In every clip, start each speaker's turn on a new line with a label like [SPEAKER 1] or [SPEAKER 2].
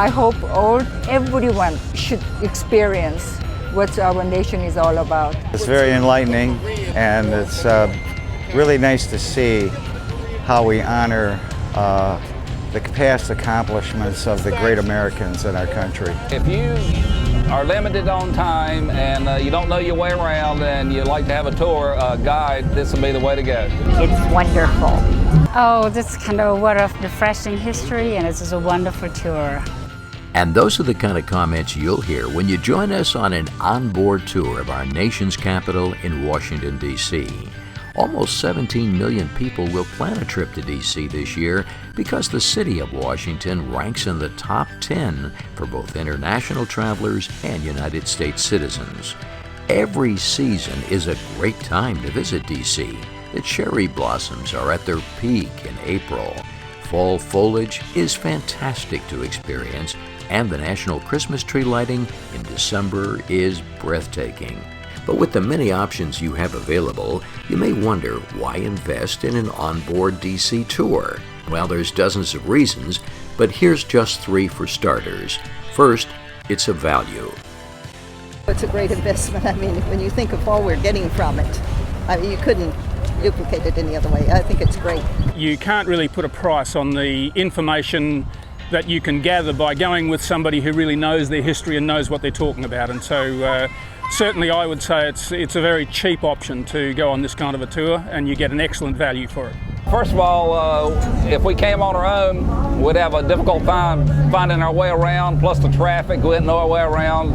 [SPEAKER 1] I hope everyone should experience what our nation is all about.
[SPEAKER 2] It's very enlightening, and it's really nice to see how we honor the past accomplishments of the great Americans in our country.
[SPEAKER 3] If you are limited on time and you don't know your way around and you like to have a tour guide, this will be the way to go.
[SPEAKER 4] It's wonderful.
[SPEAKER 5] Oh, this is kind of what a refreshing history, and this is a wonderful tour.
[SPEAKER 6] And those are the kind of comments you'll hear when you join us on an onboard tour of our nation's capital in Washington, D.C. Almost 17 million people will plan a trip to D.C. this year because the city of Washington ranks in the top 10 for both international travelers and United States citizens. Every season is a great time to visit D.C. The cherry blossoms are at their peak in April. Fall foliage is fantastic to experience, and the National Christmas Tree lighting in December is breathtaking. But with the many options you have available, you may wonder why invest in an onboard DC tour. Well, there's dozens of reasons, but here's just 3 for starters. First, it's a value.
[SPEAKER 7] It's a great investment. I mean, when you think of all we're getting from it, I mean, you couldn't duplicate it any other way. I think it's great.
[SPEAKER 8] You can't really put a price on the information that you can gather by going with somebody who really knows their history and knows what they're talking about. And so certainly I would say it's a very cheap option to go on this kind of a tour, and you get an excellent value for it.
[SPEAKER 3] First of all, if we came on our own, we'd have a difficult time finding our way around, plus the traffic, we wouldn't know our way around.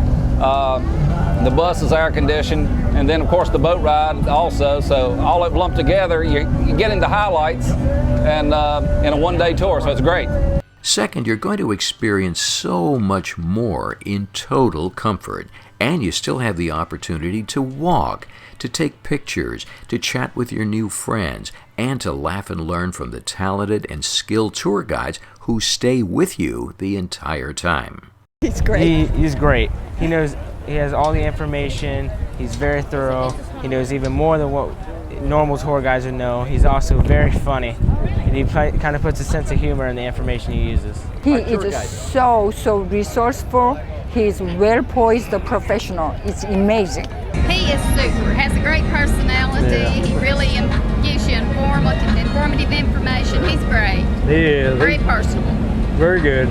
[SPEAKER 3] The bus is air conditioned, and then of course the boat ride also, so all it lumped together, you're getting the highlights and in a one-day tour, so it's great.
[SPEAKER 6] Second, you're going to experience so much more in total comfort, and you still have the opportunity to walk, to take pictures, to chat with your new friends, and to laugh and learn from the talented and skilled tour guides who stay with you the entire time.
[SPEAKER 7] He's great.
[SPEAKER 9] He's great. He knows, he has all the information. He's very thorough. He knows even more than what normal tour guides would know. He's also very funny, and he kind of puts a sense of humor in the information he uses.
[SPEAKER 1] He is so resourceful. He's well poised, a professional. It's amazing.
[SPEAKER 10] He is super. Has a great personality. Yeah. He really gives you informative information. He's great.
[SPEAKER 11] He is.
[SPEAKER 10] Very personable.
[SPEAKER 11] Very good.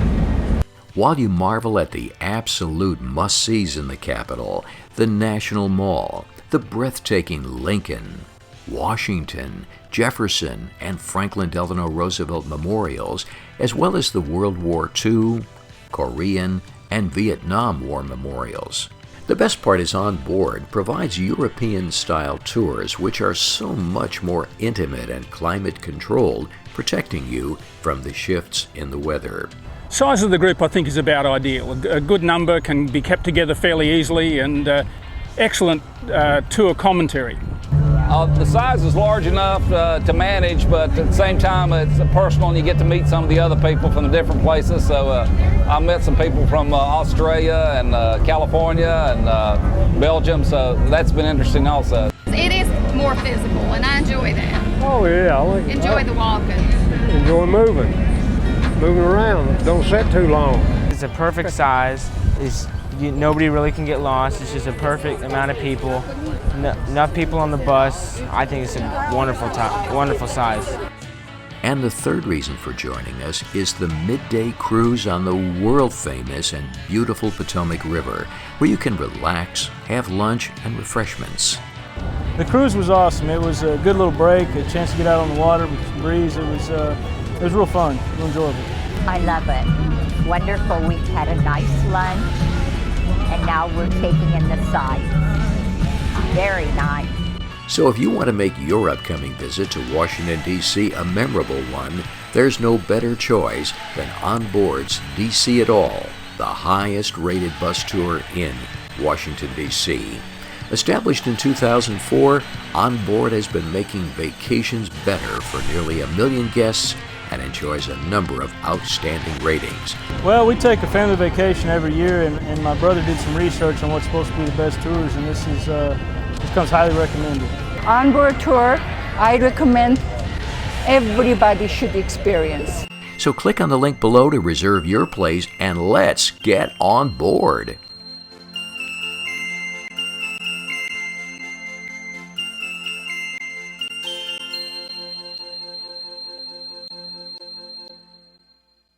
[SPEAKER 6] While you marvel at the absolute must-sees in the Capitol, the National Mall, the breathtaking Lincoln, Washington, Jefferson, and Franklin Delano Roosevelt memorials, as well as the World War II, Korean, and Vietnam War memorials. The best part is OnBoard provides European-style tours which are so much more intimate and climate-controlled, protecting you from the shifts in the weather.
[SPEAKER 8] Size of the group I think is about ideal. A good number can be kept together fairly easily, and excellent tour commentary.
[SPEAKER 3] The size is large enough to manage, but at the same time it's personal, and you get to meet some of the other people from the different places. So I met some people from Australia and California and Belgium, so that's been interesting also.
[SPEAKER 10] It is more physical, and I enjoy that.
[SPEAKER 11] Oh yeah, I like
[SPEAKER 10] enjoy the walking.
[SPEAKER 11] Enjoy moving around. Don't sit too long.
[SPEAKER 9] It's a perfect size. Nobody really can get lost. It's just a perfect amount of people. Enough people on the bus. I think it's a wonderful size.
[SPEAKER 6] And the third reason for joining us is the midday cruise on the world-famous and beautiful Potomac River, where you can relax, have lunch, and refreshments.
[SPEAKER 12] The cruise was awesome. It was a good little break, a chance to get out on the water with some breeze. It was real fun, real enjoyable.
[SPEAKER 4] I love it. Wonderful. We've had a nice lunch, and now we're taking in the sights. Very nice.
[SPEAKER 6] So if you want to make your upcoming visit to Washington, D.C. a memorable one, there's no better choice than OnBoard's D.C. It All, the highest rated bus tour in Washington, D.C. Established in 2004, OnBoard has been making vacations better for nearly 1 million guests and enjoys a number of outstanding ratings.
[SPEAKER 12] Well, we take a family vacation every year, and my brother did some research on what's supposed to be the best tours, and this comes highly recommended.
[SPEAKER 1] OnBoard tour, I recommend everybody should experience.
[SPEAKER 6] So click on the link below to reserve your place and let's get on board.